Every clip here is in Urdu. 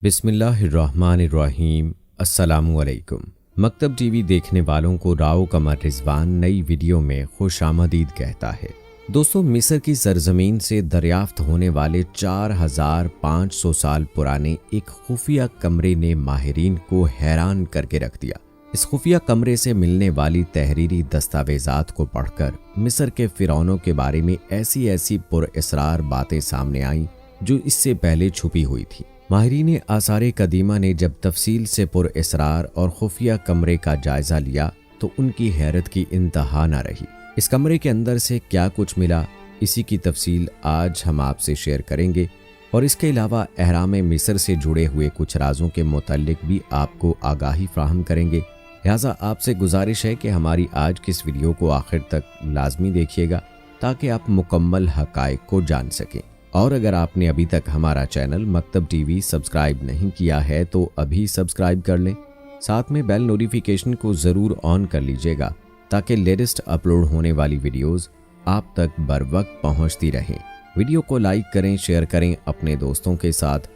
بسم اللہ الرحمن الرحیم۔ السلام علیکم۔ مکتب ٹی وی دیکھنے والوں کو راؤ قمر رضوان نئی ویڈیو میں خوش آمدید کہتا ہے۔ دوستو، مصر کی سرزمین سے دریافت ہونے والے 4500 سال پرانے ایک خفیہ کمرے نے ماہرین کو حیران کر کے رکھ دیا۔ اس خفیہ کمرے سے ملنے والی تحریری دستاویزات کو پڑھ کر مصر کے فرعونوں کے بارے میں ایسی پر اسرار باتیں سامنے آئیں جو اس سے پہلے چھپی ہوئی تھی۔ ماہرین آثار قدیمہ نے جب تفصیل سے پر اسرار اور خفیہ کمرے کا جائزہ لیا تو ان کی حیرت کی انتہا نہ رہی۔ اس کمرے کے اندر سے کیا کچھ ملا، اسی کی تفصیل آج ہم آپ سے شیئر کریں گے، اور اس کے علاوہ اہرام مصر سے جڑے ہوئے کچھ رازوں کے متعلق بھی آپ کو آگاہی فراہم کریں گے۔ لہٰذا آپ سے گزارش ہے کہ ہماری آج کی اس ویڈیو کو آخر تک لازمی دیکھیے گا تاکہ آپ مکمل حقائق کو جان سکیں۔ اور اگر آپ نے ابھی تک ہمارا چینل مکتب ٹی وی سبسکرائب نہیں کیا ہے تو ابھی سبسکرائب کر لیں، ساتھ میں بیل نوٹیفیکیشن کو ضرور آن کر لیجئے گا تاکہ لیٹسٹ اپلوڈ ہونے والی ویڈیوز آپ تک بر وقت پہنچتی رہیں۔ ویڈیو کو لائک کریں، شیئر کریں اپنے دوستوں کے ساتھ،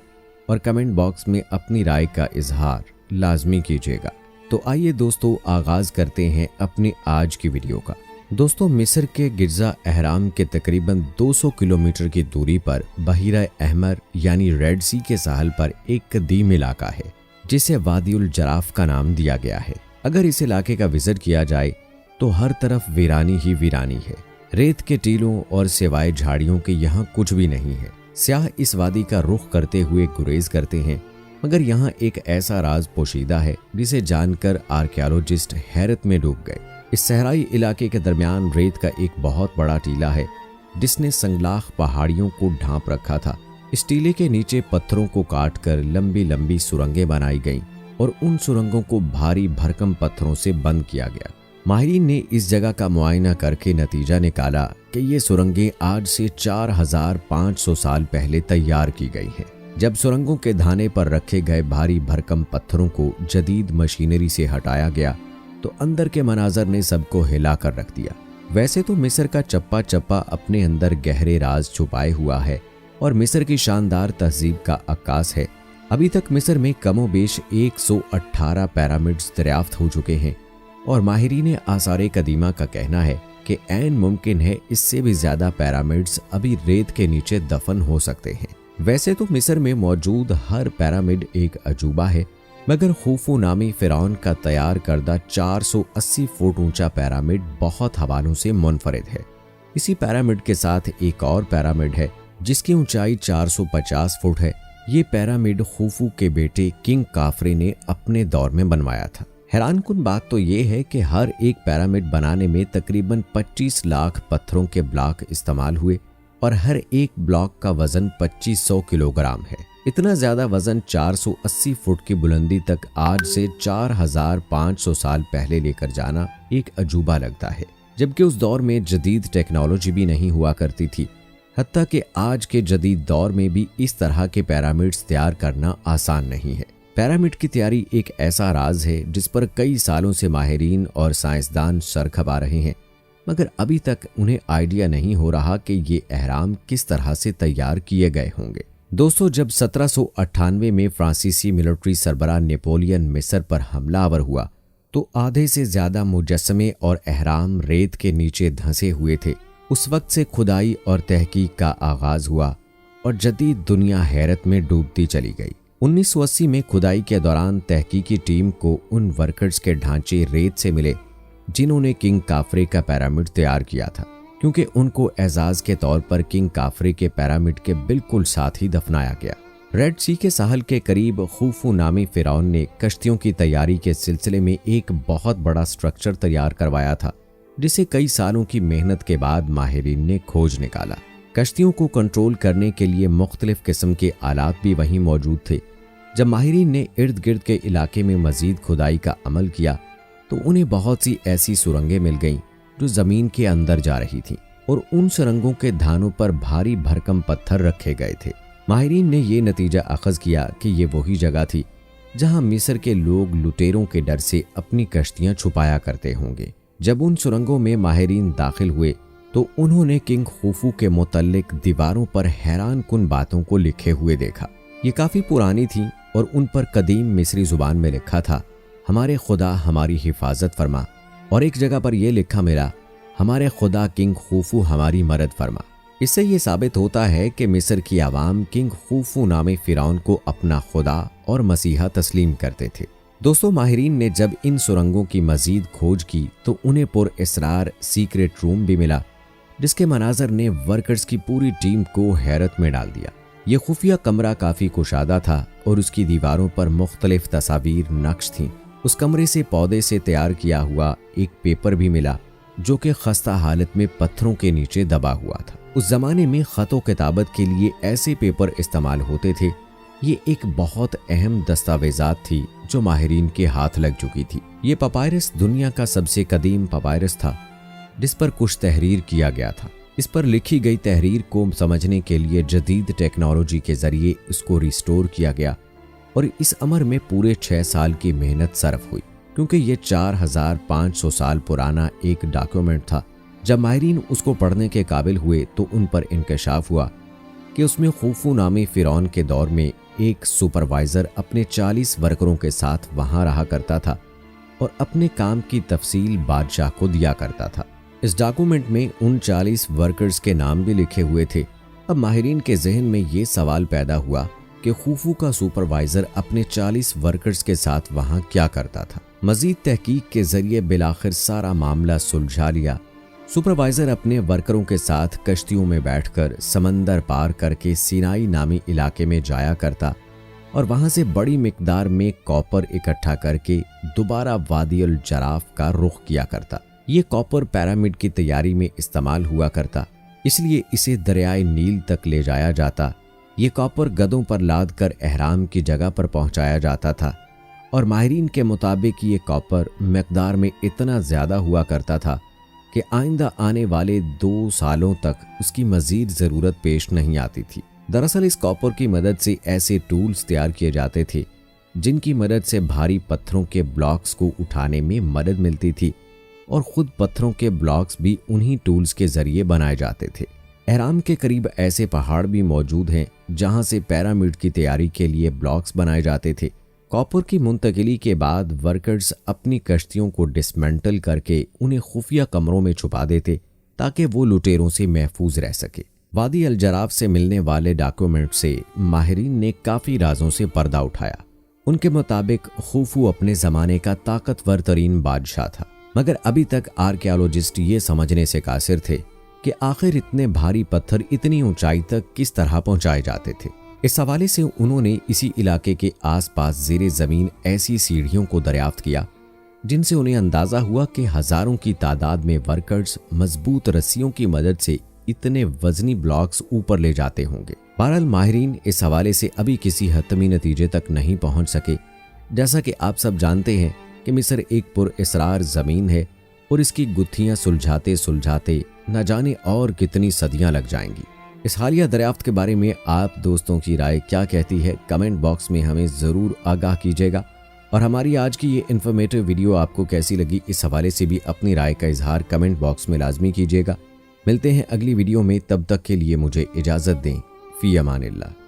اور کمنٹ باکس میں اپنی رائے کا اظہار لازمی کیجیے گا۔ تو آئیے دوستو، آغاز کرتے ہیں اپنی آج کی ویڈیو کا۔ دوستو، مصر کے گرزا اہرام کے تقریباً 200 کلومیٹر کی دوری پر بحیرہ احمر یعنی ریڈ سی کے ساحل پر ایک قدیم علاقہ ہے جسے وادی الجراف کا نام دیا گیا ہے۔ اگر اس علاقے کا وزٹ کیا جائے تو ہر طرف ویرانی ہی ویرانی ہے، ریت کے ٹیلوں اور سوائے جھاڑیوں کے یہاں کچھ بھی نہیں ہے۔ سیاح اس وادی کا رخ کرتے ہوئے گریز کرتے ہیں، مگر یہاں ایک ایسا راز پوشیدہ ہے جسے جان کر آرکیالوجسٹ حیرت میں ڈوب گئے۔ اس صحرائی علاقے کے درمیان ریت کا ایک بہت بڑا ٹیلہ ہے جس نے سنگلاخ پہاڑیوں کو ڈھانپ رکھا تھا۔ اس ٹیلے کے نیچے پتھروں کو کاٹ کر لمبی لمبی سرنگیں بنائی گئیں اور ان سرنگوں کو بھاری بھرکم پتھروں سے بند کیا گیا۔ ماہرین نے اس جگہ کا معائنہ کر کے نتیجہ نکالا کہ یہ سرنگیں آج سے 4500 سال پہلے تیار کی گئی ہیں۔ جب سرنگوں کے دھانے پر رکھے گئے بھاری بھرکم پتھروں کو جدید مشینری سے ہٹایا گیا تو اندر کے مناظر نے سب کو ہلا کر رکھ دیا۔ ویسے تو مصر کا چپا چپا اپنے اندر گہرے راز چھپائے ہوا ہے اور مصر کی شاندار تہذیب کا عکاس ہے۔ ابھی تک مصر میں کم و بیش 118 پیرامڈز دریافت ہو چکے ہیں، اور ماہرین آثار قدیمہ کا کہنا ہے کہ عین ممکن ہے اس سے بھی زیادہ پیرامڈز ابھی ریت کے نیچے دفن ہو سکتے ہیں۔ ویسے تو مصر میں موجود ہر پیرامڈ ایک عجوبہ ہے، مگر خوفو نامی فرعون کا تیار کردہ 480 فٹ اونچا پیرامڈ بہت حوالوں سے منفرد ہے۔ اسی پیرامڈ کے ساتھ ایک اور پیرامڈ ہے جس کی اونچائی 450 فٹ ہے۔ یہ پیرامڈ خوفو کے بیٹے کنگ کافرے نے اپنے دور میں بنوایا تھا۔ حیران کن بات تو یہ ہے کہ ہر ایک پیرامڈ بنانے میں تقریباً 25 لاکھ پتھروں کے بلاک استعمال ہوئے، اور ہر ایک بلاک کا وزن 2500 کلو گرام ہے۔ اتنا زیادہ وزن 480 فٹ کی بلندی تک آج سے 4500 سال پہلے لے کر جانا ایک عجوبہ لگتا ہے، جبکہ اس دور میں جدید ٹیکنالوجی بھی نہیں ہوا کرتی تھی۔ حتیٰ کہ آج کے جدید دور میں بھی اس طرح کے پیرامڈز تیار کرنا آسان نہیں ہے۔ پیرامڈ کی تیاری ایک ایسا راز ہے جس پر کئی سالوں سے ماہرین اور سائنسدان سر کھپا رہے ہیں، مگر ابھی تک انہیں آئیڈیا نہیں ہو رہا کہ یہ اہرام کس طرح سے تیار کیے گئے ہوں گے۔ دوستو، جب 1798 میں فرانسیسی ملٹری سربراہ نیپولین مصر پر حملہ آور ہوا تو آدھے سے زیادہ مجسمے اور اہرام ریت کے نیچے دھنسے ہوئے تھے۔ اس وقت سے کھدائی اور تحقیق کا آغاز ہوا اور جدید دنیا حیرت میں ڈوبتی چلی گئی۔ 1980 میں کھدائی کے دوران تحقیقی ٹیم کو ان ورکرز کے ڈھانچے ریت سے ملے جنہوں نے کنگ کافرے کا پیرامڈ تیار کیا تھا، کیونکہ ان کو اعزاز کے طور پر کنگ کافرے کے پیرامڈ کے بالکل ساتھ ہی دفنایا گیا۔ ریڈ سی کے ساحل کے قریب خوفو نامی فرعون نے کشتیوں کی تیاری کے سلسلے میں ایک بہت بڑا سٹرکچر تیار کروایا تھا، جسے کئی سالوں کی محنت کے بعد ماہرین نے کھوج نکالا۔ کشتیوں کو کنٹرول کرنے کے لیے مختلف قسم کے آلات بھی وہیں موجود تھے۔ جب ماہرین نے ارد گرد کے علاقے میں مزید کھدائی کا عمل کیا تو انہیں بہت سی ایسی سرنگیں مل گئیں جو زمین کے اندر جا رہی تھیں، اور ان سرنگوں کے دھانوں پر بھاری بھرکم پتھر رکھے گئے تھے۔ ماہرین نے یہ نتیجہ اخذ کیا کہ یہ وہی جگہ تھی جہاں مصر کے لوگ لٹیروں کے ڈر سے اپنی کشتیاں چھپایا کرتے ہوں گے۔ جب ان سرنگوں میں ماہرین داخل ہوئے تو انہوں نے کنگ خوفو کے متعلق دیواروں پر حیران کن باتوں کو لکھے ہوئے دیکھا۔ یہ کافی پرانی تھی اور ان پر قدیم مصری زبان میں لکھا تھا ہمارے خدا ہماری حفاظت فرما، اور ایک جگہ پر یہ لکھا ملا ہمارے خدا کنگ خوفو ہماری مدد فرما۔ اس سے یہ ثابت ہوتا ہے کہ مصر کی عوام کنگ خوفو نامی فرعون کو اپنا خدا اور مسیحا تسلیم کرتے تھے۔ دوستو، ماہرین نے جب ان سرنگوں کی مزید کھوج کی تو انہیں پر اسرار سیکریٹ روم بھی ملا، جس کے مناظر نے ورکرز کی پوری ٹیم کو حیرت میں ڈال دیا۔ یہ خفیہ کمرہ کافی کشادہ تھا اور اس کی دیواروں پر مختلف تصاویر نقش تھیں۔ اس کمرے سے پودے سے تیار کیا ہوا ایک پیپر بھی ملا جو کہ خستہ حالت میں پتھروں کے نیچے دبا ہوا تھا۔ اس زمانے میں خط و کتابت کے لیے ایسے پیپر استعمال ہوتے تھے۔ یہ ایک بہت اہم دستاویزات تھی جو ماہرین کے ہاتھ لگ چکی تھی۔ یہ پپائرس دنیا کا سب سے قدیم پپائرس تھا جس پر کچھ تحریر کیا گیا تھا۔ اس پر لکھی گئی تحریر کو سمجھنے کے لیے جدید ٹیکنالوجی کے ذریعے اس کو ریسٹور کیا گیا، اور اس عمر میں پورے 6 سال کی محنت صرف ہوئی، کیونکہ یہ 4500 سال پرانا ایک ڈاکیومنٹ تھا۔ جب ماہرین اس کو پڑھنے کے قابل ہوئے تو ان پر انکشاف ہوا کہ اس میں خوفو نامی فرعون کے دور میں ایک سپروائزر اپنے 40 ورکروں کے ساتھ وہاں رہا کرتا تھا اور اپنے کام کی تفصیل بادشاہ کو دیا کرتا تھا۔ اس ڈاکومنٹ میں ان 40 ورکرز کے نام بھی لکھے ہوئے تھے۔ اب ماہرین کے ذہن میں یہ سوال پیدا ہوا کہ خوفو کا سپروائزر اپنے 40 ورکرز کے ساتھ وہاں کیا کرتا تھا۔ مزید تحقیق کے ذریعے بالآخر سارا معاملہ سلجھا لیا۔ سپروائزر اپنے ورکروں کے ساتھ کشتیوں میں بیٹھ کر سمندر پار کر کے سینائی نامی علاقے میں جایا کرتا اور وہاں سے بڑی مقدار میں کاپر اکٹھا کر کے دوبارہ وادی الجراف کا رخ کیا کرتا۔ یہ کاپر پیرامڈ کی تیاری میں استعمال ہوا کرتا، اس لیے اسے دریائے نیل تک لے جایا جاتا۔ یہ کاپر گدوں پر لاد کر احرام کی جگہ پر پہنچایا جاتا تھا، اور ماہرین کے مطابق یہ کاپر مقدار میں اتنا زیادہ ہوا کرتا تھا کہ آئندہ آنے والے 2 سالوں تک اس کی مزید ضرورت پیش نہیں آتی تھی۔ دراصل اس کاپر کی مدد سے ایسے ٹولز تیار کیے جاتے تھے جن کی مدد سے بھاری پتھروں کے بلاکس کو اٹھانے میں مدد ملتی تھی، اور خود پتھروں کے بلاکس بھی انہی ٹولز کے ذریعے بنائے جاتے تھے۔ احرام کے قریب ایسے پہاڑ بھی موجود ہیں جہاں سے پیرامڈ کی تیاری کے لیے بلاکس بنائے جاتے تھے۔ کاپر کی منتقلی کے بعد ورکرز اپنی کشتیوں کو ڈسمنٹل کر کے انہیں خفیہ کمروں میں چھپا دیتے تاکہ وہ لٹیروں سے محفوظ رہ سکے۔ وادی الجراف سے ملنے والے ڈاکیومنٹ سے ماہرین نے کافی رازوں سے پردہ اٹھایا۔ ان کے مطابق خوفو اپنے زمانے کا طاقتور ترین بادشاہ تھا، مگر ابھی تک آرکیالوجسٹ یہ سمجھنے سے قاصر تھے کہ آخر اتنے بھاری پتھر اتنی اونچائی تک کس طرح پہنچائے جاتے تھے۔ اس حوالے سے انہوں نے اسی علاقے کے آس پاس زیر زمین ایسی سیڑھیوں کو دریافت کیا جن سے انہیں اندازہ ہوا کہ ہزاروں کی تعداد میں ورکرز مضبوط رسیوں کی مدد سے اتنے وزنی بلاکس اوپر لے جاتے ہوں گے۔ بہرحال ماہرین اس حوالے سے ابھی کسی حتمی نتیجے تک نہیں پہنچ سکے۔ جیسا کہ آپ سب جانتے ہیں کہ مصر ایک پر اسرار زمین ہے اور اس کی گتھیاں سلجھاتے سلجھاتے نہ جانے اور کتنی صدیاں لگ جائیں گی۔ اس حالیہ دریافت کے بارے میں آپ دوستوں کی رائے کیا کہتی ہے؟ کمنٹ باکس میں ہمیں ضرور آگاہ کیجیے گا، اور ہماری آج کی یہ انفارمیٹیو ویڈیو آپ کو کیسی لگی اس حوالے سے بھی اپنی رائے کا اظہار کمنٹ باکس میں لازمی کیجیے گا۔ ملتے ہیں اگلی ویڈیو میں، تب تک کے لیے مجھے اجازت دیں۔ فی امان اللہ۔